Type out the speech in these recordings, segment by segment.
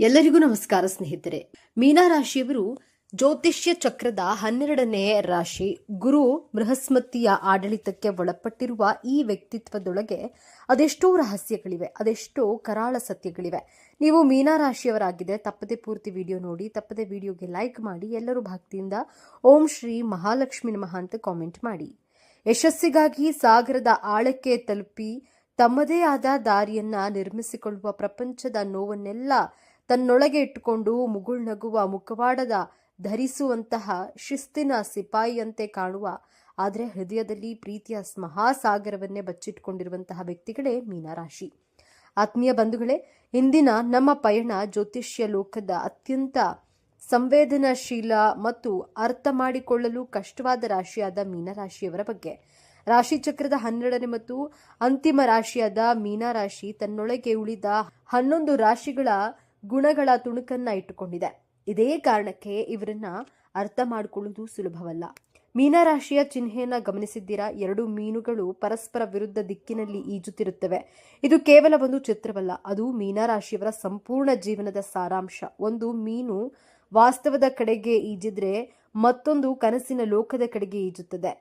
ಎಲ್ಲರಿಗೂ ನಮಸ್ಕಾರ ಸ್ನೇಹಿತರೆ. ಮೀನರಾಶಿಯವರು ಜ್ಯೋತಿಷ್ಯ ಚಕ್ರದ 12ನೇ ರಾಶಿ. ಗುರು ಬೃಹಸ್ಪತಿಯ ಆಡಳಿತಕ್ಕೆ ಒಳಪಟ್ಟಿರುವ ಈ ವ್ಯಕ್ತಿತ್ವದೊಳಗೆ ಅದೆಷ್ಟೋ ರಹಸ್ಯಗಳಿವೆ, ಅದೆಷ್ಟೋ ಕರಾಳ ಸತ್ಯಗಳಿವೆ. ನೀವು ಮೀನರಾಶಿಯವರಾಗಿದ್ದರೆ ತಪ್ಪದೆ ಪೂರ್ತಿ ವಿಡಿಯೋ ನೋಡಿ, ತಪ್ಪದೆ ವಿಡಿಯೋಗೆ ಲೈಕ್ ಮಾಡಿ, ಎಲ್ಲರೂ ಭಕ್ತಿಯಿಂದ ಓಂ ಶ್ರೀ ಮಹಾಲಕ್ಷ್ಮಿ ನಮಃ ಅಂತ ಕಾಮೆಂಟ್ ಮಾಡಿ. ಯಶಸ್ಸಿಗಾಗಿ ಸಾಗರದ ಆಳಕ್ಕೆ ತಲುಪಿ ತಮ್ಮದೇ ಆದ ದಾರಿಯನ್ನ ನಿರ್ಮಿಸಿಕೊಳ್ಳುವ ಪ್ರಪಂಚದ ನೋವನ್ನೆಲ್ಲ ತನ್ನೊಳಗೆ ಇಟ್ಟುಕೊಂಡು ಮುಗುಳ್ನಗುವ ಮುಖವಾಡದ ಧರಿಸುವಂತಹ ಶಿಸ್ತಿನ ಸಿಪಾಯಿಯಂತೆ ಕಾಣುವ, ಆದರೆ ಹೃದಯದಲ್ಲಿ ಪ್ರೀತಿಯ ಮಹಾಸಾಗರವನ್ನೇ ಬಚ್ಚಿಟ್ಟುಕೊಂಡಿರುವಂತಹ ವ್ಯಕ್ತಿಗಳೇ ಮೀನರಾಶಿ. ಆತ್ಮೀಯ ಬಂಧುಗಳೇ, ಇಂದಿನ ನಮ್ಮ ಪಯಣ ಜ್ಯೋತಿಷ್ಯ ಲೋಕದ ಅತ್ಯಂತ ಸಂವೇದನಾಶೀಲ ಮತ್ತು ಅರ್ಥ ಮಾಡಿಕೊಳ್ಳಲು ಕಷ್ಟವಾದ ರಾಶಿಯಾದ ಮೀನರಾಶಿಯವರ ಬಗ್ಗೆ. ರಾಶಿಚಕ್ರದ 12ನೇ ಮತ್ತು ಅಂತಿಮ ರಾಶಿಯಾದ ಮೀನರಾಶಿ ತನ್ನೊಳಗೆ ಉಳಿದ 11 ರಾಶಿಗಳ ಗುಣಗಳ ತುಣುಕನ್ನ ಇಟ್ಟುಕೊಂಡಿದೆ. ಇದೇ ಕಾರಣಕ್ಕೆ ಇವರನ್ನ ಅರ್ಥ ಮಾಡಿಕೊಳ್ಳುವುದು ಸುಲಭವಲ್ಲ. ಮೀನರಾಶಿಯ ಚಿಹ್ನೆಯನ್ನ ಗಮನಿಸಿದ್ದೀರಾ? 2 ಮೀನುಗಳು ಪರಸ್ಪರ ವಿರುದ್ಧ ದಿಕ್ಕಿನಲ್ಲಿ ಈಜುತ್ತಿರುತ್ತವೆ. ಇದು ಕೇವಲ ಒಂದು ಚಿತ್ರವಲ್ಲ, ಅದು ಮೀನರಾಶಿಯವರ ಸಂಪೂರ್ಣ ಜೀವನದ ಸಾರಾಂಶ. ಒಂದು ಮೀನು ವಾಸ್ತವದ ಕಡೆಗೆ ಈಜಿದ್ರೆ ಮತ್ತೊಂದು ಕನಸಿನ ಲೋಕದ ಕಡೆಗೆ ಈಜುತ್ತದೆ.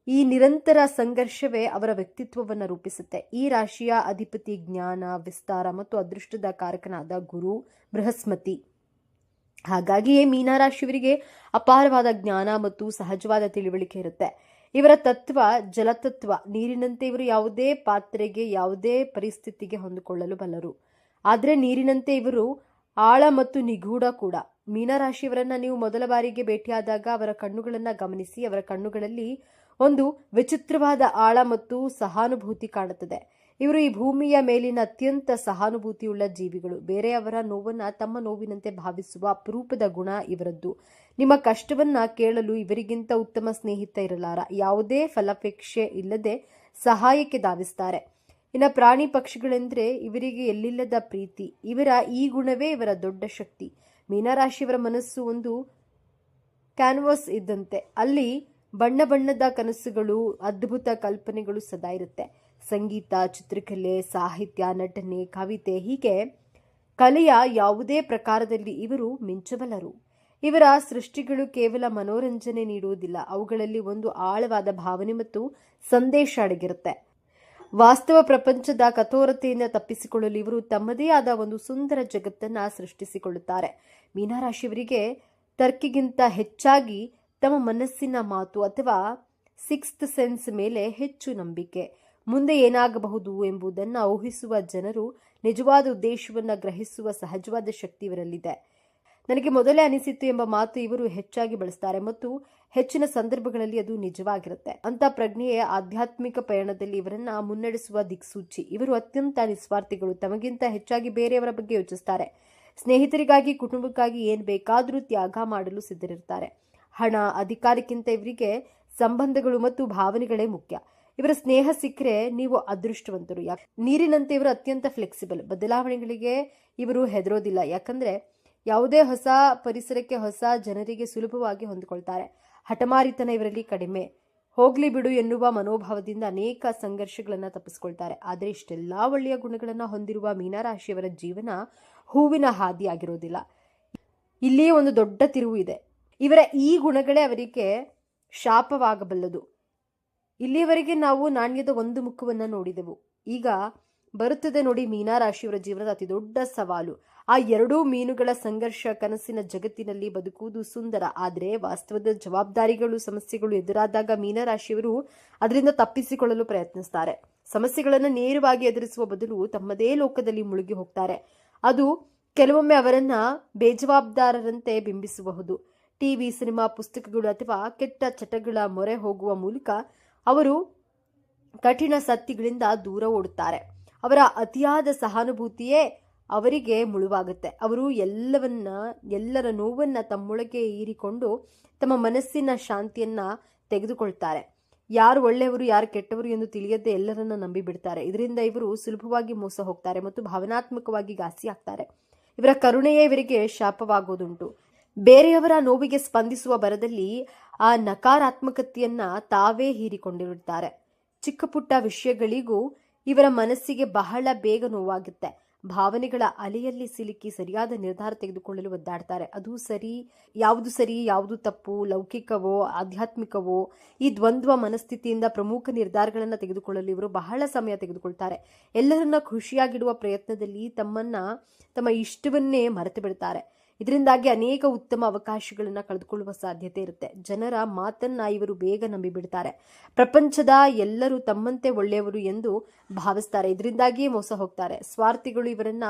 ಈ ನಿರಂತರ ಸಂಘರ್ಷವೇ ಅವರ ವ್ಯಕ್ತಿತ್ವವನ್ನು ರೂಪಿಸುತ್ತೆ. ಈ ರಾಶಿಯ ಅಧಿಪತಿ ಜ್ಞಾನ, ವಿಸ್ತಾರ ಮತ್ತು ಅದೃಷ್ಟದ ಕಾರಕನಾದ ಗುರು ಬೃಹಸ್ಪತಿ. ಹಾಗಾಗಿಯೇ ಮೀನರಾಶಿಯವರಿಗೆ ಅಪಾರವಾದ ಜ್ಞಾನ ಮತ್ತು ಸಹಜವಾದ ತಿಳುವಳಿಕೆ ಇರುತ್ತೆ. ಇವರ ತತ್ವ ಜಲತತ್ವ. ನೀರಿನಂತೆ ಇವರು ಯಾವುದೇ ಪಾತ್ರೆಗೆ, ಯಾವುದೇ ಪರಿಸ್ಥಿತಿಗೆ ಹೊಂದಿಕೊಳ್ಳಲು ಬಲ್ಲರು. ಆದರೆ ನೀರಿನಂತೆ ಇವರು ಆಳ ಮತ್ತು ನಿಗೂಢ ಕೂಡ. ಮೀನರಾಶಿಯವರನ್ನ ನೀವು ಮೊದಲ ಬಾರಿಗೆ ಭೇಟಿಯಾದಾಗ ಅವರ ಕಣ್ಣುಗಳನ್ನ ಗಮನಿಸಿ. ಅವರ ಕಣ್ಣುಗಳಲ್ಲಿ ಒಂದು ವಿಚಿತ್ರವಾದ ಆಳ ಮತ್ತು ಸಹಾನುಭೂತಿ ಕಾಣುತ್ತದೆ. ಇವರು ಈ ಭೂಮಿಯ ಮೇಲಿನ ಅತ್ಯಂತ ಸಹಾನುಭೂತಿಯುಳ್ಳ ಜೀವಿಗಳು. ಬೇರೆಯವರ ನೋವನ್ನ ತಮ್ಮ ನೋವಿನಂತೆ ಭಾವಿಸುವ ಅಪರೂಪದ ಗುಣ ಇವರದ್ದು. ನಿಮ್ಮ ಕಷ್ಟವನ್ನ ಕೇಳಲು ಇವರಿಗಿಂತ ಉತ್ತಮ ಸ್ನೇಹಿತ ಇರಲಾರ. ಯಾವುದೇ ಫಲಾಪೇಕ್ಷೆ ಇಲ್ಲದೆ ಸಹಾಯಕ್ಕೆ ಧಾವಿಸ್ತಾರೆ. ಇನ್ನು ಪ್ರಾಣಿ ಪಕ್ಷಿಗಳೆಂದ್ರೆ ಇವರಿಗೆ ಎಲ್ಲಿಲ್ಲದ ಪ್ರೀತಿ. ಇವರ ಈ ಗುಣವೇ ಇವರ ದೊಡ್ಡ ಶಕ್ತಿ. ಮೀನರಾಶಿಯವರ ಮನಸ್ಸು ಒಂದು ಕ್ಯಾನ್ವಾಸ್ ಇದ್ದಂತೆ. ಅಲ್ಲಿ ಬಣ್ಣ ಬಣ್ಣದ ಕನಸುಗಳು, ಅದ್ಭುತ ಕಲ್ಪನೆಗಳು ಸದಾ ಇರುತ್ತೆ. ಸಂಗೀತ, ಚಿತ್ರಕಲೆ, ಸಾಹಿತ್ಯ, ನಟನೆ, ಕವಿತೆ, ಹೀಗೆ ಕಲೆಯ ಯಾವುದೇ ಪ್ರಕಾರದಲ್ಲಿ ಇವರು ಮಿಂಚಬಲ್ಲರು. ಇವರ ಸೃಷ್ಟಿಗಳು ಕೇವಲ ಮನೋರಂಜನೆ ನೀಡುವುದಿಲ್ಲ, ಅವುಗಳಲ್ಲಿ ಒಂದು ಆಳವಾದ ಭಾವನೆ ಮತ್ತು ಸಂದೇಶ ಅಡಗಿರುತ್ತೆ. ವಾಸ್ತವ ಪ್ರಪಂಚದ ಕಠೋರತೆಯಿಂದ ತಪ್ಪಿಸಿಕೊಳ್ಳಲು ಇವರು ತಮ್ಮದೇ ಆದ ಒಂದು ಸುಂದರ ಜಗತ್ತನ್ನ ಸೃಷ್ಟಿಸಿಕೊಳ್ಳುತ್ತಾರೆ. ಮೀನರಾಶಿಯವರಿಗೆ ತರ್ಕಿಗಿಂತ ಹೆಚ್ಚಾಗಿ ತಮ್ಮ ಮನಸ್ಸಿನ ಮಾತು ಅಥವಾ ಸಿಕ್ಸ್ತ್ ಸೆನ್ಸ್ ಮೇಲೆ ಹೆಚ್ಚು ನಂಬಿಕೆ. ಮುಂದೆ ಏನಾಗಬಹುದು ಎಂಬುದನ್ನು ಊಹಿಸುವ ಜನರು ನಿಜವಾದ ಉದ್ದೇಶವನ್ನು ಗ್ರಹಿಸುವ ಸಹಜವಾದ ಶಕ್ತಿ ಇವರಲ್ಲಿದೆ. ನನಗೆ ಮೊದಲೇ ಅನಿಸಿತ್ತು ಎಂಬ ಮಾತು ಇವರು ಹೆಚ್ಚಾಗಿ ಬಳಸ್ತಾರೆ ಮತ್ತು ಹೆಚ್ಚಿನ ಸಂದರ್ಭಗಳಲ್ಲಿ ಅದು ನಿಜವಾಗಿರುತ್ತೆ. ಅಂತ ಪ್ರಜ್ಞೆಯೇ ಆಧ್ಯಾತ್ಮಿಕ ಪಯಣದಲ್ಲಿ ಇವರನ್ನ ಮುನ್ನಡೆಸುವ ದಿಕ್ಸೂಚಿ. ಇವರು ಅತ್ಯಂತ ನಿಸ್ವಾರ್ಥಿಗಳು. ತಮಗಿಂತ ಹೆಚ್ಚಾಗಿ ಬೇರೆಯವರ ಬಗ್ಗೆ ಯೋಚಿಸ್ತಾರೆ. ಸ್ನೇಹಿತರಿಗಾಗಿ, ಕುಟುಂಬಕ್ಕಾಗಿ ಏನ್ ಬೇಕಾದರೂ ತ್ಯಾಗ ಮಾಡಲು ಸಿದ್ಧರಿರ್ತಾರೆ. ಹಣ, ಅಧಿಕಾರಕ್ಕಿಂತ ಇವರಿಗೆ ಸಂಬಂಧಗಳು ಮತ್ತು ಭಾವನೆಗಳೇ ಮುಖ್ಯ. ಇವರ ಸ್ನೇಹ ಸಿಕ್ಕರೆ ನೀವು ಅದೃಷ್ಟವಂತರು. ನೀರಿನಂತೆ ಇವರು ಅತ್ಯಂತ ಫ್ಲೆಕ್ಸಿಬಲ್. ಬದಲಾವಣೆಗಳಿಗೆ ಇವರು ಹೆದರೋದಿಲ್ಲ. ಯಾಕಂದ್ರೆ ಯಾವುದೇ ಹೊಸ ಪರಿಸರಕ್ಕೆ, ಹೊಸ ಜನರಿಗೆ ಸುಲಭವಾಗಿ ಹೊಂದಿಕೊಳ್ತಾರೆ. ಹಠಮಾರಿತನ ಇವರಲ್ಲಿ ಕಡಿಮೆ. ಹೋಗ್ಲಿ ಬಿಡು ಎನ್ನುವ ಮನೋಭಾವದಿಂದ ಅನೇಕ ಸಂಘರ್ಷಗಳನ್ನ ತಪ್ಪಿಸ್ಕೊಳ್ತಾರೆ. ಆದರೆ ಇಷ್ಟೆಲ್ಲಾ ಒಳ್ಳೆಯ ಗುಣಗಳನ್ನ ಹೊಂದಿರುವ ಮೀನರಾಶಿಯವರ ಜೀವನ ಹೂವಿನ ಹಾದಿಯಾಗಿರೋದಿಲ್ಲ. ಇಲ್ಲಿಯೇ ಒಂದು ದೊಡ್ಡ ತಿರುವು ಇದೆ. ಇವರ ಈ ಗುಣಗಳೇ ಅವರಿಗೆ ಶಾಪವಾಗಬಲ್ಲದು. ಇಲ್ಲಿಯವರೆಗೆ ನಾವು ನಾಣ್ಯದ ಒಂದು ಮುಖವನ್ನ ನೋಡಿದೆವು. ಈಗ ಬರುತ್ತದೆ ನೋಡಿ ಮೀನರಾಶಿಯವರ ಜೀವನದ ಅತಿ ದೊಡ್ಡ ಸವಾಲು. ಆ 2 ಮೀನುಗಳ ಸಂಘರ್ಷ. ಕನಸಿನ ಜಗತ್ತಿನಲ್ಲಿ ಬದುಕುವುದು ಸುಂದರ, ಆದರೆ ವಾಸ್ತವದ ಜವಾಬ್ದಾರಿಗಳು, ಸಮಸ್ಯೆಗಳು ಎದುರಾದಾಗ ಮೀನರಾಶಿಯವರು ಅದರಿಂದ ತಪ್ಪಿಸಿಕೊಳ್ಳಲು ಪ್ರಯತ್ನಿಸ್ತಾರೆ. ಸಮಸ್ಯೆಗಳನ್ನು ನೇರವಾಗಿ ಎದುರಿಸುವ ಬದಲು ತಮ್ಮದೇ ಲೋಕದಲ್ಲಿ ಮುಳುಗಿ ಹೋಗ್ತಾರೆ. ಅದು ಕೆಲವೊಮ್ಮೆ ಅವರನ್ನ ಬೇಜವಾಬ್ದಾರರಂತೆ ಬಿಂಬಿಸಬಹುದು. ಟಿವಿ, ಸಿನಿಮಾ, ಪುಸ್ತಕಗಳು ಅಥವಾ ಕೆಟ್ಟ ಚಟಗಳ ಮೊರೆ ಹೋಗುವ ಮೂಲಕ ಅವರು ಕಠಿಣ ಸತ್ಯಗಳಿಂದ ದೂರ ಓಡುತ್ತಾರೆ. ಅವರ ಅತಿಯಾದ ಸಹಾನುಭೂತಿಯೇ ಅವರಿಗೆ ಮುಳುವಾಗುತ್ತೆ. ಅವರು ಎಲ್ಲರ ನೋವನ್ನ ತಮ್ಮೊಳಗೆ ಹೀರಿಕೊಂಡು ತಮ್ಮ ಮನಸ್ಸಿನ ಶಾಂತಿಯನ್ನ ತೆಗೆದುಕೊಳ್ತಾರೆ. ಯಾರು ಒಳ್ಳೆಯವರು, ಯಾರು ಕೆಟ್ಟವರು ಎಂದು ತಿಳಿಯದೆ ಎಲ್ಲರನ್ನ ನಂಬಿ ಬಿಡ್ತಾರೆ. ಇದರಿಂದ ಇವರು ಸುಲಭವಾಗಿ ಮೋಸ ಹೋಗ್ತಾರೆ ಮತ್ತು ಭಾವನಾತ್ಮಕವಾಗಿ ಘಾಸಿ ಆಗ್ತಾರೆ. ಇವರ ಕರುಣೆಯೇ ಇವರಿಗೆ ಶಾಪವಾಗುವುದುಂಟು. ಬೇರೆಯವರ ನೋವಿಗೆ ಸ್ಪಂದಿಸುವ ಬರದಲ್ಲಿ ಆ ನಕಾರಾತ್ಮಕತೆಯನ್ನ ತಾವೇ ಹೀರಿಕೊಂಡಿರುತ್ತಾರೆ. ಚಿಕ್ಕ ಪುಟ್ಟ ವಿಷಯಗಳಿಗೂ ಇವರ ಮನಸ್ಸಿಗೆ ಬಹಳ ಬೇಗ ನೋವಾಗುತ್ತೆ. ಭಾವನೆಗಳ ಅಲೆಯಲ್ಲಿ ಸಿಲುಕಿ ಸರಿಯಾದ ನಿರ್ಧಾರ ತೆಗೆದುಕೊಳ್ಳಲು ಒದ್ದಾಡ್ತಾರೆ. ಅದು ಸರಿ, ಯಾವುದು ತಪ್ಪು, ಲೌಕಿಕವೋ ಆಧ್ಯಾತ್ಮಿಕವೋ, ಈ ದ್ವಂದ್ವ ಮನಸ್ಥಿತಿಯಿಂದ ಪ್ರಮುಖ ನಿರ್ಧಾರಗಳನ್ನು ತೆಗೆದುಕೊಳ್ಳಲು ಇವರು ಬಹಳ ಸಮಯ ತೆಗೆದುಕೊಳ್ತಾರೆ. ಎಲ್ಲರನ್ನ ಖುಷಿಯಾಗಿಡುವ ಪ್ರಯತ್ನದಲ್ಲಿ ತಮ್ಮ ಇಷ್ಟವನ್ನೇ ಮರೆತು ಬಿಡ್ತಾರೆ. ಇದರಿಂದಾಗಿ ಅನೇಕ ಉತ್ತಮ ಅವಕಾಶಗಳನ್ನು ಕಳೆದುಕೊಳ್ಳುವ ಸಾಧ್ಯತೆ ಇರುತ್ತೆ. ಜನರ ಮಾತನ್ನ ಇವರು ಬೇಗ ನಂಬಿಬಿಡ್ತಾರೆ. ಪ್ರಪಂಚದ ಎಲ್ಲರೂ ತಮ್ಮಂತೆ ಒಳ್ಳೆಯವರು ಎಂದು ಭಾವಿಸ್ತಾರೆ. ಇದರಿಂದಾಗಿಯೇ ಮೋಸ ಹೋಗ್ತಾರೆ. ಸ್ವಾರ್ಥಿಗಳು ಇವರನ್ನ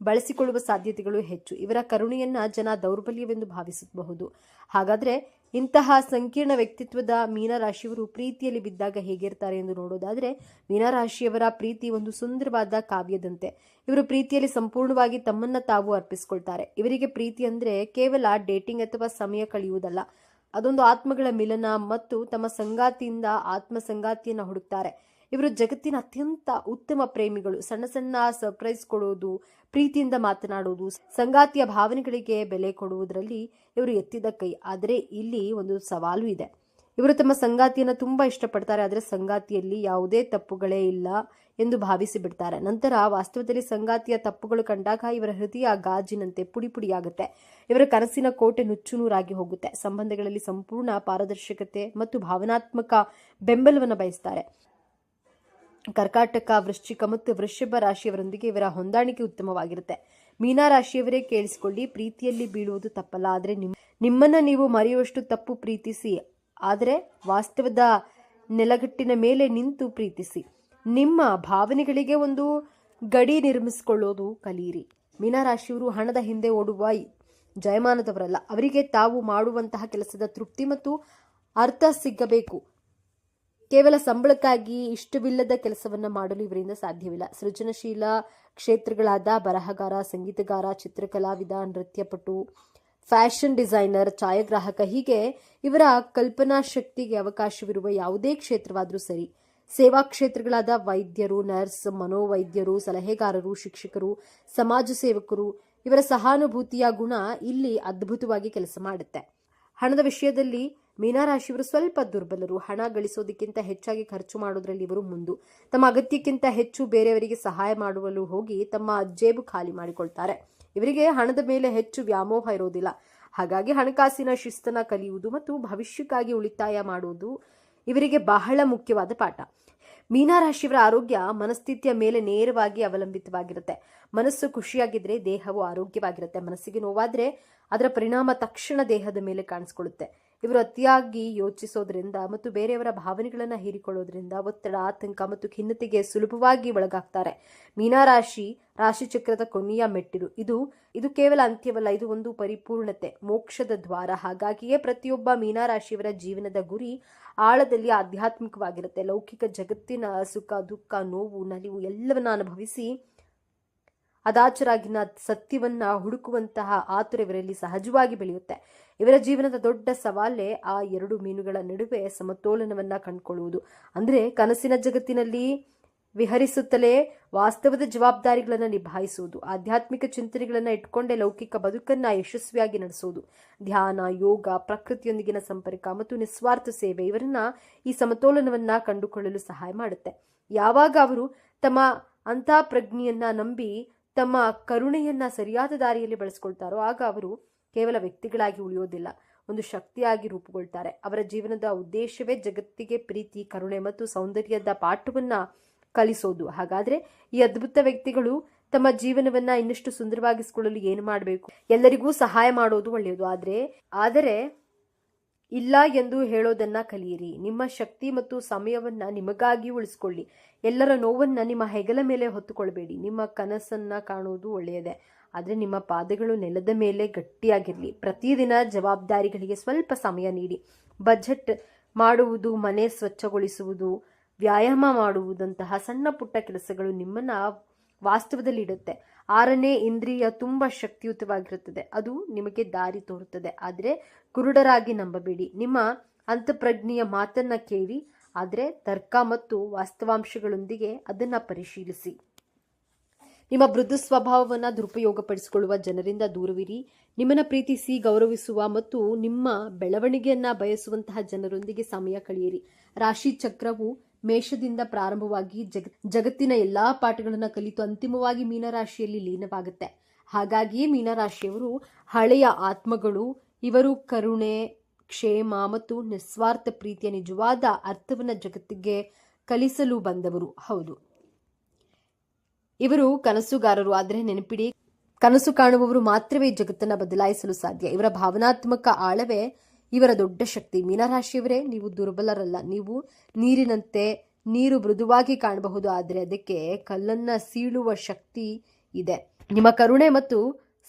ಬಳಸಿಕೊಳ್ಳುವ ಸಾಧ್ಯತೆಗಳು ಹೆಚ್ಚು. ಇವರ ಕರುಣೆಯನ್ನ ಜನ ದೌರ್ಬಲ್ಯವೆಂದು ಭಾವಿಸಬಹುದು. ಹಾಗಾದ್ರೆ ಇಂತಹ ಸಂಕೀರ್ಣ ವ್ಯಕ್ತಿತ್ವದ ಮೀನರಾಶಿಯವರು ಪ್ರೀತಿಯಲ್ಲಿ ಬಿದ್ದಾಗ ಹೇಗಿರ್ತಾರೆ ಎಂದು ನೋಡೋದಾದ್ರೆ, ಮೀನರಾಶಿಯವರ ಪ್ರೀತಿ ಒಂದು ಸುಂದರವಾದ ಕಾವ್ಯದಂತೆ. ಇವರು ಪ್ರೀತಿಯಲ್ಲಿ ಸಂಪೂರ್ಣವಾಗಿ ತಮ್ಮನ್ನ ತಾವು ಅರ್ಪಿಸಿಕೊಳ್ತಾರೆ. ಇವರಿಗೆ ಪ್ರೀತಿ ಅಂದ್ರೆ ಕೇವಲ ಡೇಟಿಂಗ್ ಅಥವಾ ಸಮಯ ಕಳೆಯುವುದಲ್ಲ, ಅದೊಂದು ಆತ್ಮಗಳ ಮಿಲನ ಮತ್ತು ತಮ್ಮ ಸಂಗಾತಿಯಿಂದ ಆತ್ಮ ಸಂಗಾತಿಯನ್ನ ಹುಡುಕ್ತಾರೆ. ಇವರು ಜಗತ್ತಿನ ಅತ್ಯಂತ ಉತ್ತಮ ಪ್ರೇಮಿಗಳು. ಸಣ್ಣ ಸಣ್ಣ ಸರ್ಪ್ರೈಸ್ ಕೊಡೋದು, ಪ್ರೀತಿಯಿಂದ ಮಾತನಾಡುವುದು, ಸಂಗಾತಿಯ ಭಾವನೆಗಳಿಗೆ ಬೆಲೆ ಕೊಡುವುದರಲ್ಲಿ ಇವರು ಎತ್ತಿದ ಕೈ. ಆದರೆ ಇಲ್ಲಿ ಒಂದು ಸವಾಲು ಇದೆ. ಇವರು ತಮ್ಮ ಸಂಗಾತಿಯನ್ನು ತುಂಬಾ ಇಷ್ಟಪಡ್ತಾರೆ, ಆದರೆ ಸಂಗಾತಿಯಲ್ಲಿ ಯಾವುದೇ ತಪ್ಪುಗಳೇ ಇಲ್ಲ ಎಂದು ಭಾವಿಸಿ ಬಿಡ್ತಾರೆ. ನಂತರ ವಾಸ್ತವದಲ್ಲಿ ಸಂಗಾತಿಯ ತಪ್ಪುಗಳು ಕಂಡಾಗ ಇವರ ಹೃದಯ ಗಾಜಿನಂತೆ ಪುಡಿ ಪುಡಿಯಾಗುತ್ತೆ. ಇವರ ಕನಸಿನ ಕೋಟೆ ನುಚ್ಚುನೂರಾಗಿ ಹೋಗುತ್ತೆ. ಸಂಬಂಧಗಳಲ್ಲಿ ಸಂಪೂರ್ಣ ಪಾರದರ್ಶಕತೆ ಮತ್ತು ಭಾವನಾತ್ಮಕ ಬೆಂಬಲವನ್ನು ಬಯಸ್ತಾರೆ. ಕರ್ಕಾಟಕ, ವೃಶ್ಚಿಕ ಮತ್ತು ವೃಷಭ ರಾಶಿಯವರೊಂದಿಗೆ ಇವರ ಹೊಂದಾಣಿಕೆ ಉತ್ತಮವಾಗಿರುತ್ತೆ. ಮೀನಾ ರಾಶಿಯವರೇ ಕೇಳಿಸಿಕೊಳ್ಳಿ, ಪ್ರೀತಿಯಲ್ಲಿ ಬೀಳುವುದು ತಪ್ಪಲ್ಲ, ಆದರೆ ನಿಮ್ಮನ್ನ ನೀವು ಮರೆಯುವಷ್ಟು ತಪ್ಪು ಪ್ರೀತಿಸಿ. ಆದರೆ ವಾಸ್ತವದ ನೆಲಗಟ್ಟಿನ ಮೇಲೆ ನಿಂತು ಪ್ರೀತಿಸಿ. ನಿಮ್ಮ ಭಾವನೆಗಳಿಗೆ ಒಂದು ಗಡಿ ನಿರ್ಮಿಸಿಕೊಳ್ಳೋದು ಕಲಿಯಿರಿ. ಮೀನಾ ರಾಶಿಯವರು ಹಣದ ಹಿಂದೆ ಓಡುವ ಜಯಮಾನದವರಲ್ಲ. ಅವರಿಗೆ ತಾವು ಮಾಡುವಂತಹ ಕೆಲಸದ ತೃಪ್ತಿ ಮತ್ತು ಅರ್ಥ ಸಿಗಬೇಕು. ಕೇವಲ ಸಂಬಳಕ್ಕಾಗಿ ಇಷ್ಟವಿಲ್ಲದ ಕೆಲಸವನ್ನ ಮಾಡಲು ಇವರಿಂದ ಸಾಧ್ಯವಿಲ್ಲ. ಸೃಜನಶೀಲ ಕ್ಷೇತ್ರಗಳಾದ ಬರಹಗಾರ, ಸಂಗೀತಗಾರ, ಚಿತ್ರಕಲಾವಿದ, ನೃತ್ಯಪಟು, ಫ್ಯಾಷನ್ ಡಿಸೈನರ್, ಛಾಯಾಗ್ರಾಹಕ, ಹೀಗೆ ಇವರ ಕಲ್ಪನಾ ಶಕ್ತಿಗೆ ಅವಕಾಶವಿರುವ ಯಾವುದೇ ಕ್ಷೇತ್ರವಾದರೂ ಸರಿ. ಸೇವಾ ಕ್ಷೇತ್ರಗಳಾದ ವೈದ್ಯರು, ನರ್ಸ್, ಮನೋವೈದ್ಯರು, ಸಲಹೆಗಾರರು, ಶಿಕ್ಷಕರು, ಸಮಾಜ ಸೇವಕರು, ಇವರ ಸಹಾನುಭೂತಿಯ ಗುಣ ಇಲ್ಲಿ ಅದ್ಭುತವಾಗಿ ಕೆಲಸ ಮಾಡುತ್ತೆ. ಹಣದ ವಿಷಯದಲ್ಲಿ ಮೀನರಾಶಿಯವರು ಸ್ವಲ್ಪ ದುರ್ಬಲರು. ಹಣ ಗಳಿಸೋದಕ್ಕಿಂತ ಹೆಚ್ಚಾಗಿ ಖರ್ಚು ಮಾಡೋದ್ರಲ್ಲಿ ಇವರು ಮುಂದು. ತಮ್ಮ ಅಗತ್ಯಕ್ಕಿಂತ ಹೆಚ್ಚು ಬೇರೆಯವರಿಗೆ ಸಹಾಯ ಮಾಡುವಲು ಹೋಗಿ ತಮ್ಮ ಜೇಬು ಖಾಲಿ ಮಾಡಿಕೊಳ್ತಾರೆ. ಇವರಿಗೆ ಹಣದ ಮೇಲೆ ಹೆಚ್ಚು ವ್ಯಾಮೋಹ ಇರೋದಿಲ್ಲ. ಹಾಗಾಗಿ ಹಣಕಾಸಿನ ಶಿಸ್ತನ್ನ ಕಲಿಯುವುದು ಮತ್ತು ಭವಿಷ್ಯಕ್ಕಾಗಿ ಉಳಿತಾಯ ಮಾಡುವುದು ಇವರಿಗೆ ಬಹಳ ಮುಖ್ಯವಾದ ಪಾಠ. ಮೀನರಾಶಿಯವರ ಆರೋಗ್ಯ ಮನಸ್ಥಿತಿಯ ಮೇಲೆ ನೇರವಾಗಿ ಅವಲಂಬಿತವಾಗಿರುತ್ತೆ. ಮನಸ್ಸು ಖುಷಿಯಾಗಿದ್ರೆ ದೇಹವು ಆರೋಗ್ಯವಾಗಿರುತ್ತೆ. ಮನಸ್ಸಿಗೆ ನೋವಾದ್ರೆ ಅದರ ಪರಿಣಾಮ ತಕ್ಷಣ ದೇಹದ ಮೇಲೆ ಕಾಣಿಸ್ಕೊಳ್ಳುತ್ತೆ. ಇವರು ಅತಿಯಾಗಿ ಯೋಚಿಸೋದ್ರಿಂದ ಮತ್ತು ಬೇರೆಯವರ ಭಾವನೆಗಳನ್ನ ಹೀರಿಕೊಳ್ಳೋದ್ರಿಂದ ಒತ್ತಡ, ಆತಂಕ ಮತ್ತು ಖಿನ್ನತೆಗೆ ಸುಲಭವಾಗಿ ಒಳಗಾಗ್ತಾರೆ. ಮೀನರಾಶಿ ರಾಶಿಚಕ್ರದ ಕೊನೆಯ ಮೆಟ್ಟಿಲು. ಇದು ಕೇವಲ ಅಂತ್ಯವಲ್ಲ, ಇದು ಒಂದು ಪರಿಪೂರ್ಣತೆ, ಮೋಕ್ಷದ ದ್ವಾರ. ಹಾಗಾಗಿಯೇ ಪ್ರತಿಯೊಬ್ಬ ಮೀನರಾಶಿಯವರ ಜೀವನದ ಗುರಿ ಆಳದಲ್ಲಿ ಆಧ್ಯಾತ್ಮಿಕವಾಗಿರುತ್ತೆ. ಲೌಕಿಕ ಜಗತ್ತಿನ ಸುಖ, ದುಃಖ, ನೋವು, ನಲಿವು ಎಲ್ಲವನ್ನ ಅನುಭವಿಸಿ ಅದಾಚರಾಗಿನ ಸತ್ಯವನ್ನ ಹುಡುಕುವಂತಹ ಆತುರ ಇವರಲ್ಲಿ ಸಹಜವಾಗಿ ಬೆಳೆಯುತ್ತೆ. ಇವರ ಜೀವನದ ದೊಡ್ಡ ಸವಾಲೇ ಆ ಎರಡು ಮೀನುಗಳ ನಡುವೆ ಸಮತೋಲನವನ್ನ ಕಂಡುಕೊಳ್ಳುವುದು. ಅಂದ್ರೆ ಕನಸಿನ ಜಗತ್ತಿನಲ್ಲಿ ವಿಹರಿಸುತ್ತಲೇ ವಾಸ್ತವದ ಜವಾಬ್ದಾರಿಗಳನ್ನು ನಿಭಾಯಿಸುವುದು. ಆಧ್ಯಾತ್ಮಿಕ ಚಿಂತನೆಗಳನ್ನ ಇಟ್ಕೊಂಡೇ ಲೌಕಿಕ ಬದುಕನ್ನ ಯಶಸ್ವಿಯಾಗಿ ನಡೆಸುವುದು. ಧ್ಯಾನ, ಯೋಗ, ಪ್ರಕೃತಿಯೊಂದಿಗಿನ ಸಂಪರ್ಕ ಮತ್ತು ನಿಸ್ವಾರ್ಥ ಸೇವೆ ಇವರನ್ನ ಈ ಸಮತೋಲನವನ್ನ ಕಂಡುಕೊಳ್ಳಲು ಸಹಾಯ ಮಾಡುತ್ತೆ. ಯಾವಾಗ ಅವರು ತಮ್ಮ ಅಂತಃಪ್ರಜ್ಞೆಯನ್ನ ನಂಬಿ ತಮ್ಮ ಕರುಣೆಯನ್ನ ಸರಿಯಾದ ದಾರಿಯಲ್ಲಿ ಬಳಸ್ಕೊಳ್ತಾರೋ ಆಗ ಅವರು ಕೇವಲ ವ್ಯಕ್ತಿಗಳಾಗಿ ಉಳಿಯೋದಿಲ್ಲ, ಒಂದು ಶಕ್ತಿಯಾಗಿ ರೂಪುಗೊಳ್ತಾರೆ. ಅವರ ಜೀವನದ ಉದ್ದೇಶವೇ ಜಗತ್ತಿಗೆ ಪ್ರೀತಿ, ಕರುಣೆ ಮತ್ತು ಸೌಂದರ್ಯದ ಪಾಠವನ್ನ ಕಲಿಸೋದು. ಹಾಗಾದ್ರೆ ಈ ಅದ್ಭುತ ವ್ಯಕ್ತಿಗಳು ತಮ್ಮ ಜೀವನವನ್ನ ಇನ್ನಷ್ಟು ಸುಂದರವಾಗಿಸಿಕೊಳ್ಳಲು ಏನು ಮಾಡಬೇಕು? ಎಲ್ಲರಿಗೂ ಸಹಾಯ ಮಾಡೋದು ಒಳ್ಳೆಯದು, ಆದರೆ ಇಲ್ಲ ಎಂದು ಹೇಳೋದನ್ನ ಕಲಿಯಿರಿ. ನಿಮ್ಮ ಶಕ್ತಿ ಮತ್ತು ಸಮಯವನ್ನ ನಿಮಗಾಗಿ ಉಳಿಸ್ಕೊಳ್ಳಿ. ಎಲ್ಲರ ನೋವನ್ನ ನಿಮ್ಮ ಹೆಗಲ ಮೇಲೆ ಹೊತ್ತುಕೊಳ್ಬೇಡಿ. ನಿಮ್ಮ ಕನಸನ್ನ ಕಾಣುವುದು ಒಳ್ಳೆಯದೇ, ಆದರೆ ನಿಮ್ಮ ಪಾದಗಳು ನೆಲದ ಮೇಲೆ ಗಟ್ಟಿಯಾಗಿರಲಿ. ಪ್ರತಿದಿನ ಜವಾಬ್ದಾರಿಗಳಿಗೆ ಸ್ವಲ್ಪ ಸಮಯ ನೀಡಿ. ಬಜೆಟ್ ಮಾಡುವುದು, ಮನೆ ಸ್ವಚ್ಛಗೊಳಿಸುವುದು, ವ್ಯಾಯಾಮ ಮಾಡುವುದಂತಹ ಸಣ್ಣ ಪುಟ್ಟ ಕೆಲಸಗಳು ನಿಮ್ಮನ್ನ ವಾಸ್ತವದಲ್ಲಿ ಇಡುತ್ತೆ. 6ನೇ ಇಂದ್ರಿಯ ತುಂಬಾ ಶಕ್ತಿಯುತವಾಗಿರುತ್ತದೆ, ಅದು ನಿಮಗೆ ದಾರಿ ತೋರುತ್ತದೆ. ಆದರೆ ಕುರುಡರಾಗಿ ನಂಬಬೇಡಿ. ನಿಮ್ಮ ಅಂತಃಪ್ರಜ್ಞೆಯ ಮಾತನ್ನ ಕೇಳಿ, ಆದರೆ ತರ್ಕ ಮತ್ತು ವಾಸ್ತವಾಂಶಗಳೊಂದಿಗೆ ಅದನ್ನ ಪರಿಶೀಲಿಸಿ. ನಿಮ್ಮ ಮೃದು ಸ್ವಭಾವವನ್ನು ದುರುಪಯೋಗಪಡಿಸಿಕೊಳ್ಳುವ ಜನರಿಂದ ದೂರವಿರಿ. ನಿಮ್ಮನ್ನ ಪ್ರೀತಿಸಿ ಗೌರವಿಸುವ ಮತ್ತು ನಿಮ್ಮ ಬೆಳವಣಿಗೆಯನ್ನ ಬಯಸುವಂತಹ ಜನರೊಂದಿಗೆ ಸಮಯ ಕಳೆಯಿರಿ. ರಾಶಿ ಚಕ್ರವು ಮೇಷದಿಂದ ಪ್ರಾರಂಭವಾಗಿ ಜಗತ್ತಿನ ಎಲ್ಲಾ ಪಾಠಗಳನ್ನು ಕಲಿತು ಅಂತಿಮವಾಗಿ ಮೀನರಾಶಿಯಲ್ಲಿ ಲೀನವಾಗುತ್ತೆ. ಹಾಗಾಗಿ ಮೀನರಾಶಿಯವರು ಹಳೆಯ ಆತ್ಮಗಳು. ಇವರು ಕರುಣೆ, ಕ್ಷೇಮ ಮತ್ತು ನಿಸ್ವಾರ್ಥ ಪ್ರೀತಿಯ ನಿಜವಾದ ಅರ್ಥವನ್ನ ಜಗತ್ತಿಗೆ ಕಲಿಸಲು ಬಂದವರು. ಹೌದು, ಇವರು ಕನಸುಗಾರರು. ಆದರೆ ನೆನಪಿಡಿ, ಕನಸು ಕಾಣುವವರು ಮಾತ್ರವೇ ಜಗತ್ತನ್ನ ಬದಲಾಯಿಸಲು ಸಾಧ್ಯ. ಇವರ ಭಾವನಾತ್ಮಕ ಆಳವೇ ಇವರ ದೊಡ್ಡ ಶಕ್ತಿ. ಮೀನರಾಶಿಯವರೇ, ನೀವು ದುರ್ಬಲರಲ್ಲ. ನೀವು ನೀರಿನಂತೆ. ನೀರು ಮೃದುವಾಗಿ ಕಾಣಬಹುದು, ಆದರೆ ಅದಕ್ಕೆ ಕಲ್ಲನ್ನ ಸೀಳುವ ಶಕ್ತಿ ಇದೆ. ನಿಮ್ಮ ಕರುಣೆ ಮತ್ತು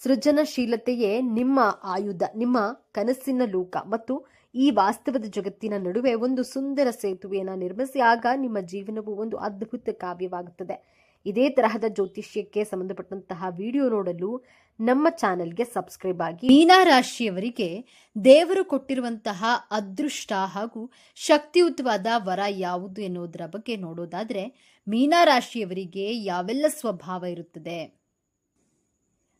ಸೃಜನಶೀಲತೆಯೇ ನಿಮ್ಮ ಆಯುಧ. ನಿಮ್ಮ ಕನಸಿನ ಲೋಕ ಮತ್ತು ಈ ವಾಸ್ತವದ ಜಗತ್ತಿನ ನಡುವೆ ಒಂದು ಸುಂದರ ಸೇತುವೆಯನ್ನು ನಿರ್ಮಿಸಿ, ಆಗ ನಿಮ್ಮ ಜೀವನವು ಒಂದು ಅದ್ಭುತ ಕಾವ್ಯವಾಗುತ್ತದೆ. ಇದೇ ತರಹದ ಜ್ಯೋತಿಷ್ಯಕ್ಕೆ ಸಂಬಂಧಪಟ್ಟಂತಹ ವಿಡಿಯೋ ನೋಡಲು ನಮ್ಮ ಚಾನೆಲ್ಗೆ ಸಬ್ಸ್ಕ್ರೈಬ್ ಆಗಿ. ಮೀನರಾಶಿಯವರಿಗೆ ದೇವರು ಕೊಟ್ಟಿರುವಂತಹ ಅದೃಷ್ಟ ಹಾಗೂ ಶಕ್ತಿಯುತವಾದ ವರ ಯಾವುದು ಎನ್ನುವುದರ ಬಗ್ಗೆ ನೋಡೋದಾದ್ರೆ, ಮೀನರಾಶಿಯವರಿಗೆ ಯಾವೆಲ್ಲ ಸ್ವಭಾವ ಇರುತ್ತದೆ,